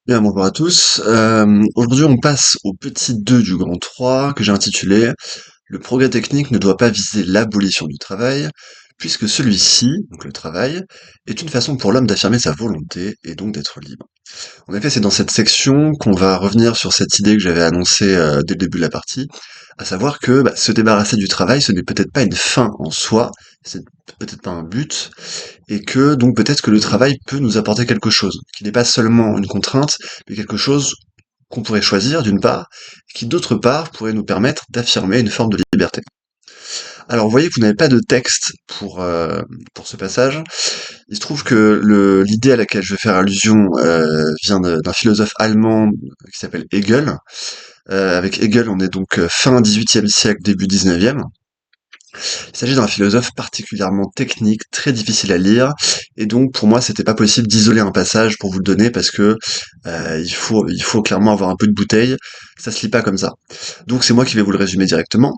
Bien, bonjour à tous. Aujourd'hui, on passe au petit 2 du grand 3 que j'ai intitulé «Le progrès technique ne doit pas viser l'abolition du travail, puisque celui-ci, donc le travail, est une façon pour l'homme d'affirmer sa volonté et donc d'être libre». En effet, c'est dans cette section qu'on va revenir sur cette idée que j'avais annoncée dès le début de la partie, à savoir que se débarrasser du travail, ce n'est peut-être pas une fin en soi, c'est peut-être pas un but, et que donc peut-être que le travail peut nous apporter quelque chose, qui n'est pas seulement une contrainte, mais quelque chose qu'on pourrait choisir d'une part, qui d'autre part pourrait nous permettre d'affirmer une forme de liberté. Alors vous voyez que vous n'avez pas de texte pour ce passage. Il se trouve que l'idée à laquelle je vais faire allusion vient d'un philosophe allemand qui s'appelle Hegel. Avec Hegel, on est donc fin XVIIIe siècle, début XIXe. Il s'agit d'un philosophe particulièrement technique, très difficile à lire, et donc pour moi c'était pas possible d'isoler un passage pour vous le donner parce que il faut clairement avoir un peu de bouteille, ça se lit pas comme ça. Donc c'est moi qui vais vous le résumer directement.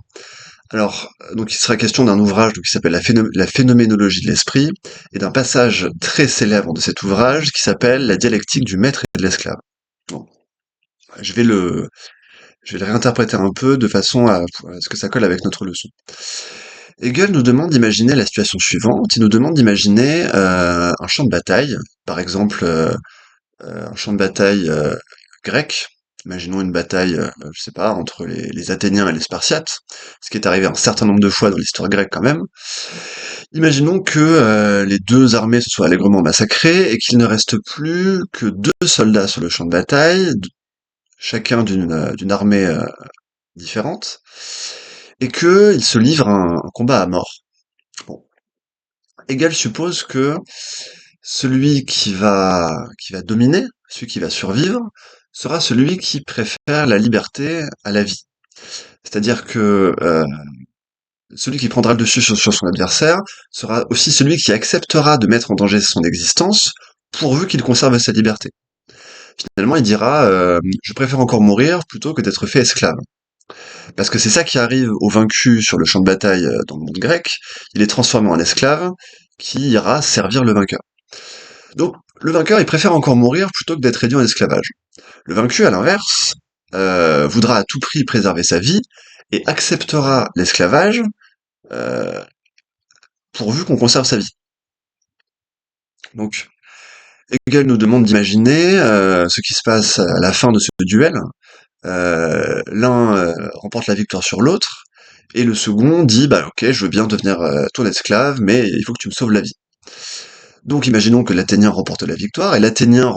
Alors, donc il sera question d'un ouvrage qui s'appelle la phénoménologie de l'esprit, et d'un passage très célèbre de cet ouvrage qui s'appelle la dialectique du maître et de l'esclave. Bon, je vais le, je vais le réinterpréter un peu de façon à ce que ça colle avec notre leçon. Hegel nous demande d'imaginer la situation suivante. Il nous demande d'imaginer un champ de bataille, par exemple un champ de bataille grec. Imaginons une bataille, je sais pas, entre les Athéniens et les Spartiates, ce qui est arrivé un certain nombre de fois dans l'histoire grecque quand même. Imaginons que les deux armées se soient allègrement massacrées et qu'il ne reste plus que deux soldats sur le champ de bataille, chacun d'une armée différente, et qu'ils se livrent un combat à mort. Bon. Hegel suppose que celui qui va dominer, celui qui va survivre, sera celui qui préfère la liberté à la vie. C'est-à-dire que celui qui prendra le dessus sur son adversaire sera aussi celui qui acceptera de mettre en danger son existence pourvu qu'il conserve sa liberté. Finalement, il dira je préfère encore mourir plutôt que d'être fait esclave. Parce que c'est ça qui arrive au vaincu sur le champ de bataille dans le monde grec, il est transformé en esclave qui ira servir le vainqueur. Donc, le vainqueur, il préfère encore mourir plutôt que d'être réduit en esclavage. Le vaincu, à l'inverse, voudra à tout prix préserver sa vie et acceptera l'esclavage euh, pourvu qu'on conserve sa vie. Donc, Hegel nous demande d'imaginer ce qui se passe à la fin de ce duel. L'un remporte la victoire sur l'autre, et le second dit bah ok, je veux bien devenir ton esclave, mais il faut que tu me sauves la vie. Donc imaginons que l'Athénien remporte la victoire, et l'Athénien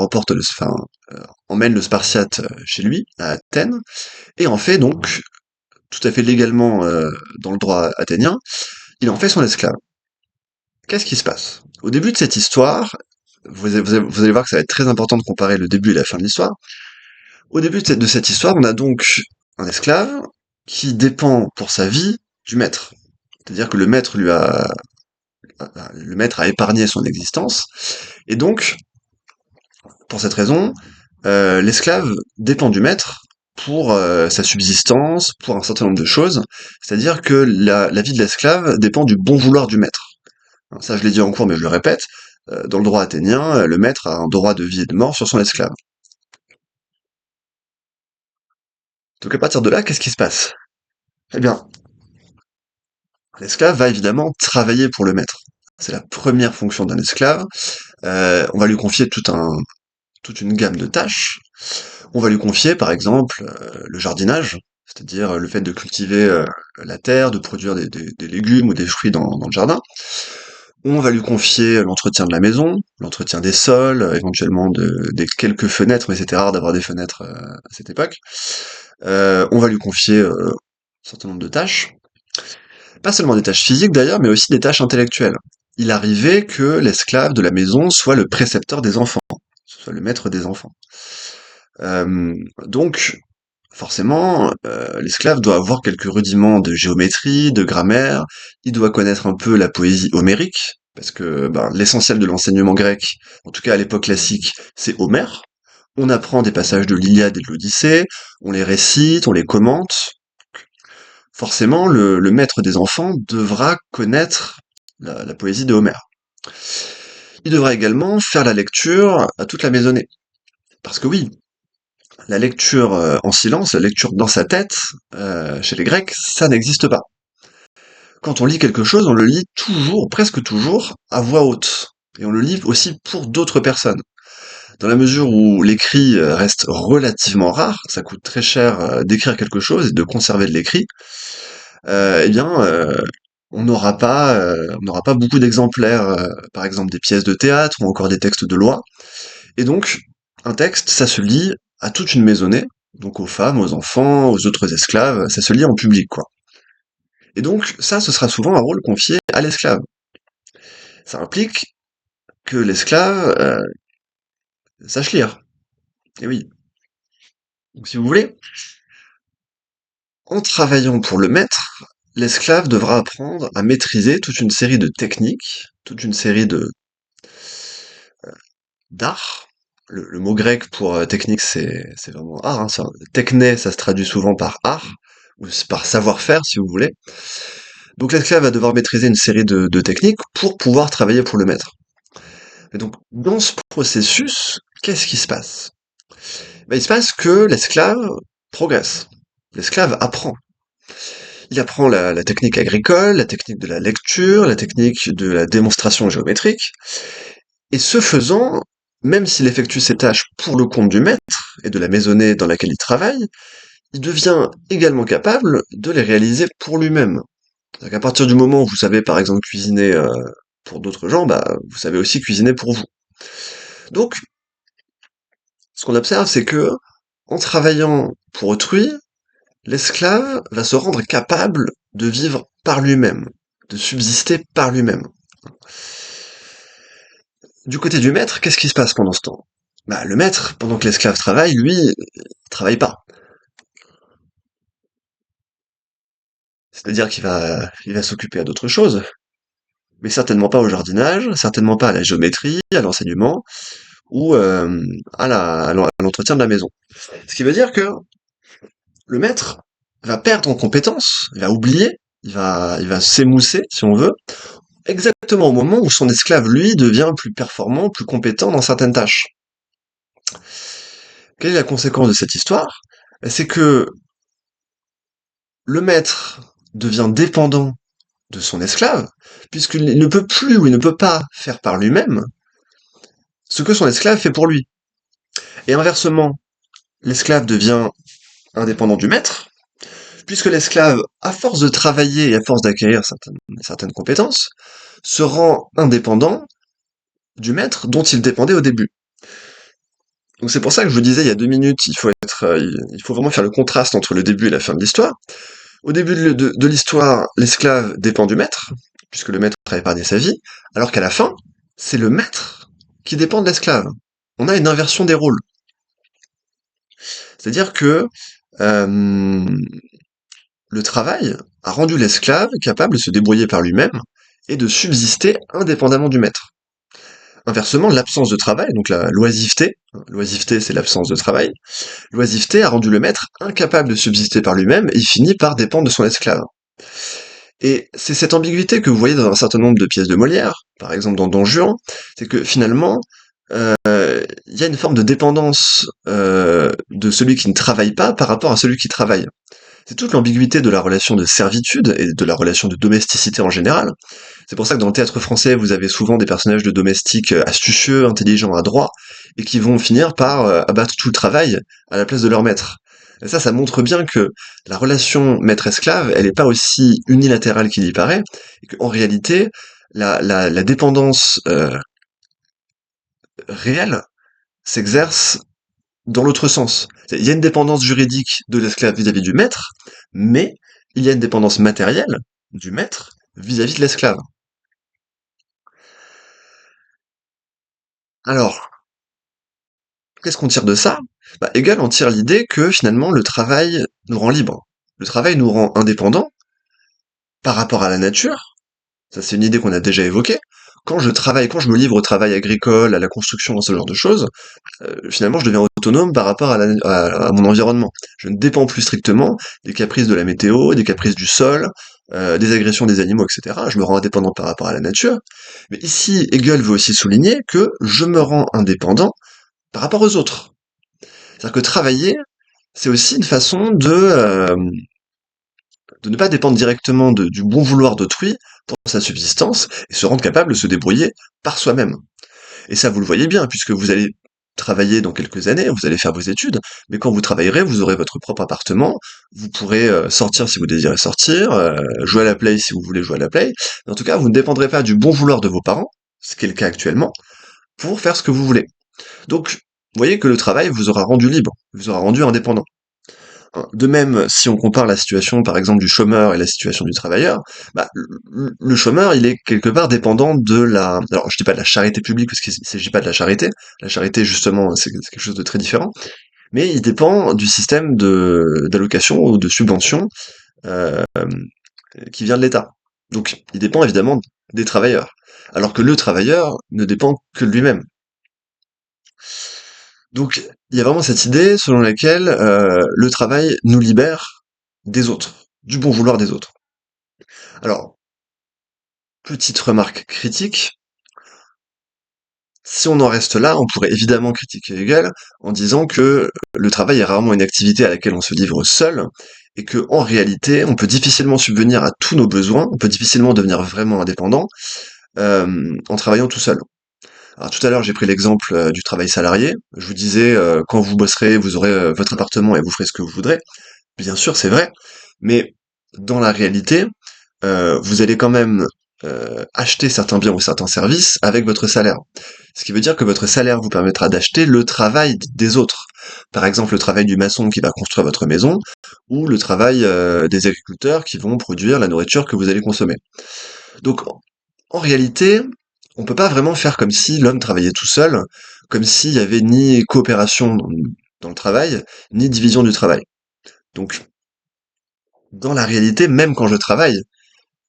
emmène le Spartiate chez lui, à Athènes, et en fait donc, tout à fait légalement dans le droit athénien, il en fait son esclave. Qu'est-ce qui se passe? Au début de cette histoire, vous allez voir que ça va être très important de comparer le début et la fin de l'histoire. Au début de cette histoire, on a donc un esclave qui dépend pour sa vie du maître. C'est-à-dire que le maître a épargné son existence, et donc, pour cette raison, l'esclave dépend du maître pour sa subsistance, pour un certain nombre de choses. C'est-à-dire que la vie de l'esclave dépend du bon vouloir du maître. Ça, je l'ai dit en cours, mais je le répète. Dans le droit athénien, le maître a un droit de vie et de mort sur son esclave. Donc à partir de là, qu'est-ce qui se passe? Eh bien, l'esclave va évidemment travailler pour le maître. C'est la première fonction d'un esclave. On va lui confier toute une gamme de tâches. On va lui confier, par exemple, le jardinage, c'est-à-dire le fait de cultiver la terre, de produire des légumes ou des fruits dans le jardin. On va lui confier l'entretien de la maison, l'entretien des sols, éventuellement des quelques fenêtres, mais c'était rare d'avoir des fenêtres à cette époque. On va lui confier un certain nombre de tâches. Pas seulement des tâches physiques d'ailleurs, mais aussi des tâches intellectuelles. Il arrivait que l'esclave de la maison soit le précepteur des enfants, soit le maître des enfants. Donc, forcément, l'esclave doit avoir quelques rudiments de géométrie, de grammaire, il doit connaître un peu la poésie homérique, parce que l'essentiel de l'enseignement grec, en tout cas à l'époque classique, c'est Homère. On apprend des passages de l'Iliade et de l'Odyssée, on les récite, on les commente. Forcément, le maître des enfants devra connaître la poésie de Homère. Il devra également faire la lecture à toute la maisonnée. Parce que oui, la lecture en silence, la lecture dans sa tête, chez les Grecs, ça n'existe pas. Quand on lit quelque chose, on le lit toujours, presque toujours, à voix haute. Et on le lit aussi pour d'autres personnes. Dans la mesure où l'écrit reste relativement rare, ça coûte très cher d'écrire quelque chose et de conserver de l'écrit, eh bien, on n'aura pas beaucoup d'exemplaires, par exemple des pièces de théâtre ou encore des textes de loi. Et donc, un texte, ça se lit à toute une maisonnée, donc aux femmes, aux enfants, aux autres esclaves, ça se lit en public, quoi. Et donc, ça, ce sera souvent un rôle confié à l'esclave. Ça implique que l'esclave sache lire. Et oui. Donc, si vous voulez, en travaillant pour le maître, l'esclave devra apprendre à maîtriser toute une série de techniques, toute une série de d'arts. Le mot grec pour technique, c'est vraiment art. Hein, techné, ça se traduit souvent par art, ou par savoir-faire, si vous voulez. Donc l'esclave va devoir maîtriser une série de techniques pour pouvoir travailler pour le maître. Et donc, dans ce processus, qu'est-ce qui se passe? Ben, il se passe que l'esclave progresse. L'esclave apprend. Il apprend la technique agricole, la technique de la lecture, la technique de la démonstration géométrique, et ce faisant, même s'il effectue ses tâches pour le compte du maître et de la maisonnée dans laquelle il travaille, il devient également capable de les réaliser pour lui-même. C'est-à-dire qu'à partir du moment où vous savez par exemple cuisiner pour d'autres gens, bah, vous savez aussi cuisiner pour vous. Donc, ce qu'on observe, c'est que, en travaillant pour autrui, l'esclave va se rendre capable de vivre par lui-même, de subsister par lui-même. Du côté du maître, qu'est-ce qui se passe pendant ce temps? Bah, le maître, pendant que l'esclave travaille, lui, il travaille pas. C'est-à-dire il va s'occuper à d'autres choses, mais certainement pas au jardinage, certainement pas à la géométrie, à l'enseignement, ou à l'entretien de la maison. Ce qui veut dire que le maître va perdre en compétences, il va oublier, il va s'émousser, si on veut, exactement au moment où son esclave, lui, devient plus performant, plus compétent dans certaines tâches. Quelle est la conséquence de cette histoire? C'est que le maître devient dépendant de son esclave, puisqu'il ne peut plus ou il ne peut pas faire par lui-même ce que son esclave fait pour lui. Et inversement, l'esclave devient indépendant du maître, puisque l'esclave, à force de travailler et à force d'acquérir certaines compétences, se rend indépendant du maître dont il dépendait au début. Donc c'est pour ça que je vous disais il y a 2 minutes, il faut vraiment faire le contraste entre le début et la fin de l'histoire. Au début de l'histoire, l'esclave dépend du maître, puisque le maître a épargné sa vie, alors qu'à la fin, c'est le maître qui dépend de l'esclave. On a une inversion des rôles. C'est-à-dire que euh, le travail a rendu l'esclave capable de se débrouiller par lui-même et de subsister indépendamment du maître. Inversement, l'absence de travail, donc la l'oisiveté c'est l'absence de travail, l'oisiveté a rendu le maître incapable de subsister par lui-même et il finit par dépendre de son esclave. Et c'est cette ambiguïté que vous voyez dans un certain nombre de pièces de Molière, par exemple dans Don Juan, c'est que finalement, il y a une forme de dépendance de celui qui ne travaille pas par rapport à celui qui travaille. C'est toute l'ambiguïté de la relation de servitude et de la relation de domesticité en général. C'est pour ça que dans le théâtre français, vous avez souvent des personnages de domestiques astucieux, intelligents, adroits, et qui vont finir par abattre tout le travail à la place de leur maître. Et ça montre bien que la relation maître-esclave, elle n'est pas aussi unilatérale qu'il y paraît, et qu'en réalité, la dépendance réelle s'exerce dans l'autre sens. Il y a une dépendance juridique de l'esclave vis-à-vis du maître, mais il y a une dépendance matérielle du maître vis-à-vis de l'esclave. Alors, qu'est-ce qu'on tire de ça? Bah, Hegel en tire l'idée que finalement le travail nous rend libres. Le travail nous rend indépendants par rapport à la nature. Ça, c'est une idée qu'on a déjà évoquée. Quand je travaille, quand je me livre au travail agricole, à la construction, ce genre de choses, finalement, je deviens autonome par rapport à mon environnement. Je ne dépends plus strictement des caprices de la météo, des caprices du sol, des agressions des animaux, etc. Je me rends indépendant par rapport à la nature. Mais ici, Hegel veut aussi souligner que je me rends indépendant par rapport aux autres. C'est-à-dire que travailler, c'est aussi une façon de ne pas dépendre directement du bon vouloir d'autrui pour sa subsistance et se rendre capable de se débrouiller par soi-même. Et ça, vous le voyez bien, puisque vous allez travailler dans quelques années, vous allez faire vos études, mais quand vous travaillerez, vous aurez votre propre appartement, vous pourrez sortir si vous désirez sortir, jouer à la play si vous voulez jouer à la play, mais en tout cas, vous ne dépendrez pas du bon vouloir de vos parents, ce qui est le cas actuellement, pour faire ce que vous voulez. Donc, vous voyez que le travail vous aura rendu libre, vous aura rendu indépendant. Hein. De même, si on compare la situation, par exemple, du chômeur et la situation du travailleur, bah, le chômeur, il est quelque part dépendant de la... Alors, je dis pas de la charité publique, parce qu'il ne s'agit pas de la charité. La charité, justement, c'est quelque chose de très différent. Mais il dépend du système d'allocation ou de subvention euh, qui vient de l'État. Donc, il dépend évidemment des travailleurs. Alors que le travailleur ne dépend que de lui-même. Donc, il y a vraiment cette idée selon laquelle le travail nous libère des autres, du bon vouloir des autres. Alors, petite remarque critique, si on en reste là, on pourrait évidemment critiquer Hegel en disant que le travail est rarement une activité à laquelle on se livre seul, et que en réalité, on peut difficilement subvenir à tous nos besoins, on peut difficilement devenir vraiment indépendant en travaillant tout seul. Alors tout à l'heure, j'ai pris l'exemple du travail salarié. Je vous disais, quand vous bosserez, vous aurez votre appartement et vous ferez ce que vous voudrez. Bien sûr, c'est vrai, mais dans la réalité, vous allez quand même acheter certains biens ou certains services avec votre salaire. Ce qui veut dire que votre salaire vous permettra d'acheter le travail des autres. Par exemple, le travail du maçon qui va construire votre maison, ou le travail des agriculteurs qui vont produire la nourriture que vous allez consommer. Donc, en réalité, on peut pas vraiment faire comme si l'homme travaillait tout seul, comme s'il y avait ni coopération dans le travail, ni division du travail. Donc, dans la réalité, même quand je travaille,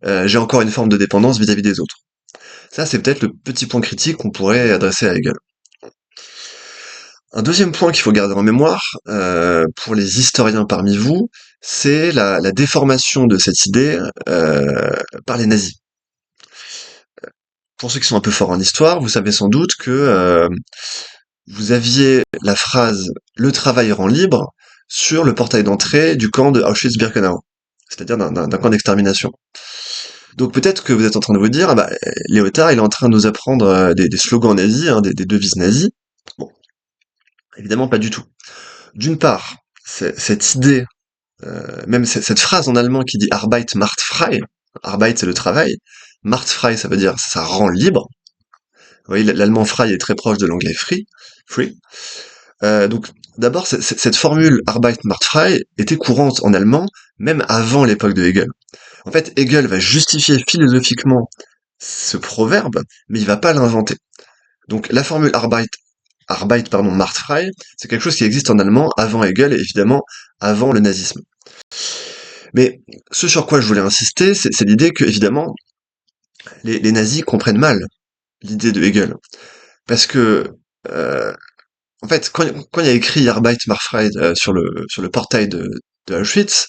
j'ai encore une forme de dépendance vis-à-vis des autres. Ça, c'est peut-être le petit point critique qu'on pourrait adresser à Hegel. Un deuxième point qu'il faut garder en mémoire, pour les historiens parmi vous, c'est la déformation de cette idée par les nazis. Pour ceux qui sont un peu forts en histoire, vous savez sans doute que vous aviez la phrase «le travail rend libre» sur le portail d'entrée du camp de Auschwitz-Birkenau, c'est-à-dire d'un camp d'extermination. Donc peut-être que vous êtes en train de vous dire, ah bah, Léotard, il est en train de nous apprendre des slogans nazis, hein, des devises nazies. Bon, évidemment pas du tout. D'une part, cette idée, même cette phrase en allemand qui dit Arbeit macht frei, Arbeit c'est le travail, macht frei ça veut dire ça rend libre. Vous voyez, l'allemand frei est très proche de l'anglais free. Donc d'abord, cette formule Arbeit macht frei était courante en allemand, même avant l'époque de Hegel. En fait, Hegel va justifier philosophiquement ce proverbe, mais il va pas l'inventer. Donc la formule macht frei, c'est quelque chose qui existe en allemand avant Hegel et évidemment avant le nazisme. Mais ce sur quoi je voulais insister, c'est l'idée que, évidemment, les nazis comprennent mal l'idée de Hegel. Parce que, euh, en fait, quand il y a écrit Arbeit macht frei sur le portail de Auschwitz,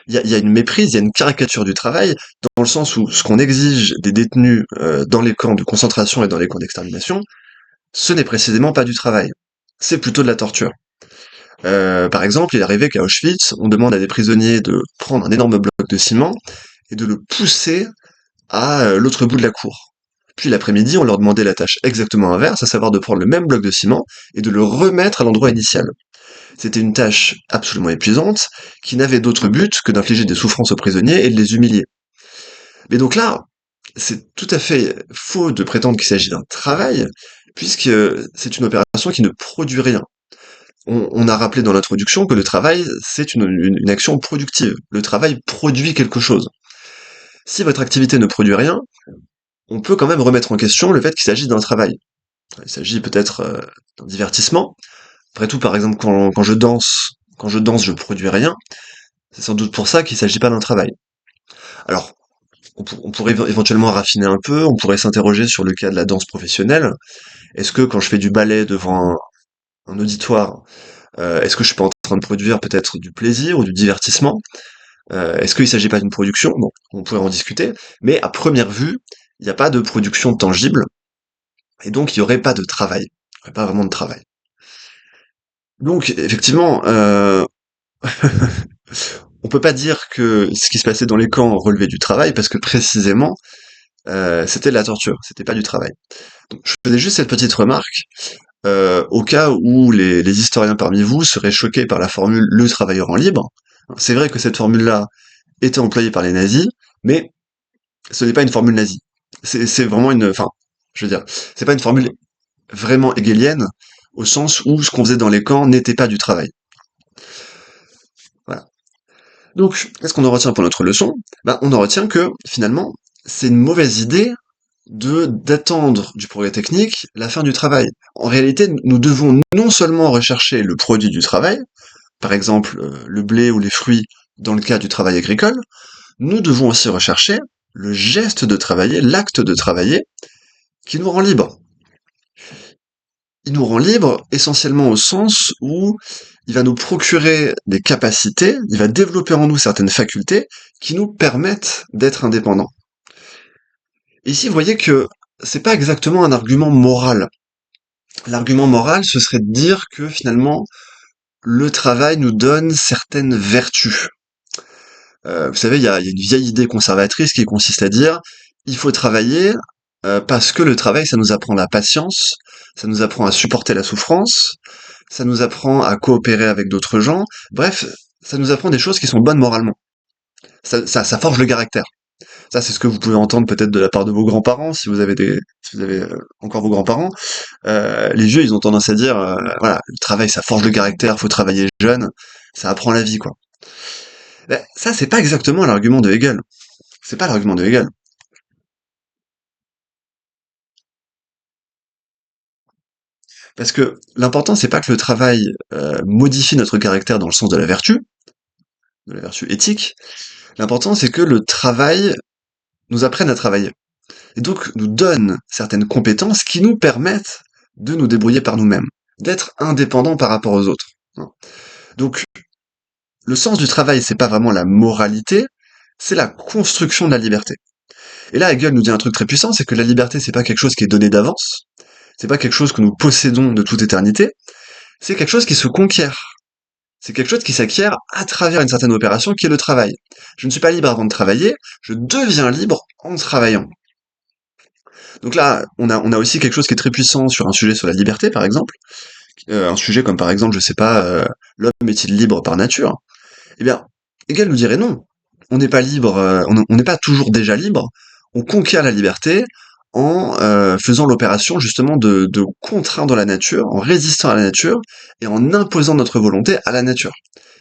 il y a une méprise, il y a une caricature du travail, dans le sens où ce qu'on exige des détenus dans les camps de concentration et dans les camps d'extermination, ce n'est précisément pas du travail. C'est plutôt de la torture. Par exemple, il est arrivé qu'à Auschwitz, on demande à des prisonniers de prendre un énorme bloc de ciment et de le pousser à l'autre bout de la cour. Puis l'après-midi, on leur demandait la tâche exactement inverse, à savoir de prendre le même bloc de ciment et de le remettre à l'endroit initial. C'était une tâche absolument épuisante, qui n'avait d'autre but que d'infliger des souffrances aux prisonniers et de les humilier. Mais donc là, c'est tout à fait faux de prétendre qu'il s'agit d'un travail, puisque c'est une opération qui ne produit rien. On a rappelé dans l'introduction que le travail, c'est une action productive. Le travail produit quelque chose. Si votre activité ne produit rien, on peut quand même remettre en question le fait qu'il s'agit d'un travail. Il s'agit peut-être d'un divertissement. Après tout, par exemple, quand je danse, je produis rien. C'est sans doute pour ça qu'il s'agit pas d'un travail. Alors, on pourrait éventuellement raffiner un peu, on pourrait s'interroger sur le cas de la danse professionnelle. Est-ce que quand je fais du ballet devant un auditoire, est-ce que je suis pas en train de produire peut-être du plaisir ou du divertissement? Est-ce qu'il s'agit pas d'une production? Bon, on pourrait en discuter, mais à première vue, il n'y a pas de production tangible, et donc il n'y aurait pas de travail. Il n'y aurait pas vraiment de travail. Donc effectivement, on peut pas dire que ce qui se passait dans les camps relevait du travail parce que précisément, c'était de la torture, c'était pas du travail. Donc je faisais juste cette petite remarque, au cas où les historiens parmi vous seraient choqués par la formule «le travailleur en libre». C'est vrai que cette formule-là était employée par les nazis, mais ce n'est pas une formule nazie. C'est vraiment enfin, je veux dire, c'est pas une formule vraiment hegelienne, au sens où ce qu'on faisait dans les camps n'était pas du travail. Voilà. Donc, qu'est-ce qu'on en retient pour notre leçon? Ben, on en retient que, finalement, c'est une mauvaise idée d'attendre du progrès technique la fin du travail. En réalité, nous devons non seulement rechercher le produit du travail, par exemple le blé ou les fruits dans le cas du travail agricole, nous devons aussi rechercher le geste de travailler, l'acte de travailler, qui nous rend libres. Il nous rend libres essentiellement au sens où il va nous procurer des capacités, il va développer en nous certaines facultés qui nous permettent d'être indépendants. Et ici, vous voyez que c'est pas exactement un argument moral. L'argument moral, ce serait de dire que finalement, le travail nous donne certaines vertus. Vous savez, il y a une vieille idée conservatrice qui consiste à dire il faut travailler parce que le travail, ça nous apprend la patience, ça nous apprend à supporter la souffrance, ça nous apprend à coopérer avec d'autres gens. Bref, ça nous apprend des choses qui sont bonnes moralement. Ça forge le caractère. Ça, c'est ce que vous pouvez entendre peut-être de la part de vos grands-parents, si vous avez encore vos grands-parents. Les vieux, ils ont tendance à dire, voilà, le travail, ça forge le caractère, faut travailler jeune, ça apprend la vie, quoi. Ben, ça, c'est pas exactement l'argument de Hegel. C'est pas l'argument de Hegel. Parce que l'important, c'est pas que le travail modifie notre caractère dans le sens de la vertu éthique. L'important, c'est que le travail nous apprenne à travailler. Et donc, nous donne certaines compétences qui nous permettent de nous débrouiller par nous-mêmes, d'être indépendants par rapport aux autres. Donc, le sens du travail, c'est pas vraiment la moralité, c'est la construction de la liberté. Et là, Hegel nous dit un truc très puissant, c'est que la liberté, c'est pas quelque chose qui est donné d'avance, c'est pas quelque chose que nous possédons de toute éternité, c'est quelque chose qui se conquiert. C'est quelque chose qui s'acquiert à travers une certaine opération qui est le travail. Je ne suis pas libre avant de travailler, je deviens libre en travaillant. Donc là, on a aussi quelque chose qui est très puissant sur un sujet sur la liberté, par exemple. Un sujet comme par exemple, je sais pas, l'homme est-il libre par nature? Eh bien, Hegel nous dirait non. On n'est pas libre, on n'est pas toujours déjà libre. On conquiert la liberté en faisant l'opération justement de contraindre la nature, en résistant à la nature et en imposant notre volonté à la nature.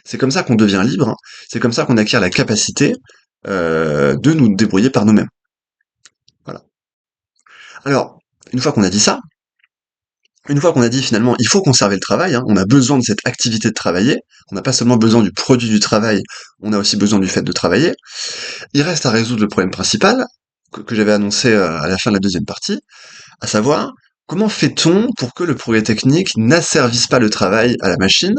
C'est comme ça qu'on devient libre, c'est comme ça qu'on acquiert la capacité de nous débrouiller par nous-mêmes. Voilà. Alors, une fois qu'on a dit ça, une fois qu'on a dit finalement il faut conserver le travail, hein, on a besoin de cette activité de travailler, on n'a pas seulement besoin du produit du travail, on a aussi besoin du fait de travailler, il reste à résoudre le problème principal, que j'avais annoncé à la fin de la deuxième partie, à savoir comment fait-on pour que le progrès technique n'asservisse pas le travail à la machine?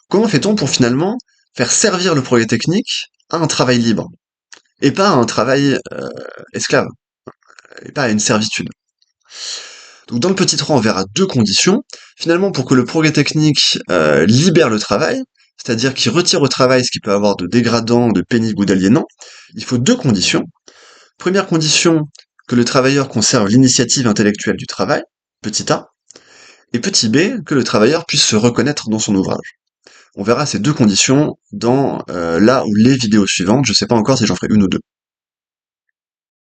Comment fait-on pour finalement faire servir le progrès technique à un travail libre, et pas à un travail esclave, et pas à une servitude? Donc dans le petit 3, on verra deux conditions. Finalement, pour que le progrès technique libère le travail, c'est-à-dire qu'il retire au travail ce qui peut avoir de dégradant, de pénible ou d'aliénant, il faut deux conditions. Première condition, que le travailleur conserve l'initiative intellectuelle du travail, petit a, et petit b, que le travailleur puisse se reconnaître dans son ouvrage. On verra ces deux conditions dans la ou les vidéos suivantes, je sais pas encore si j'en ferai une ou deux.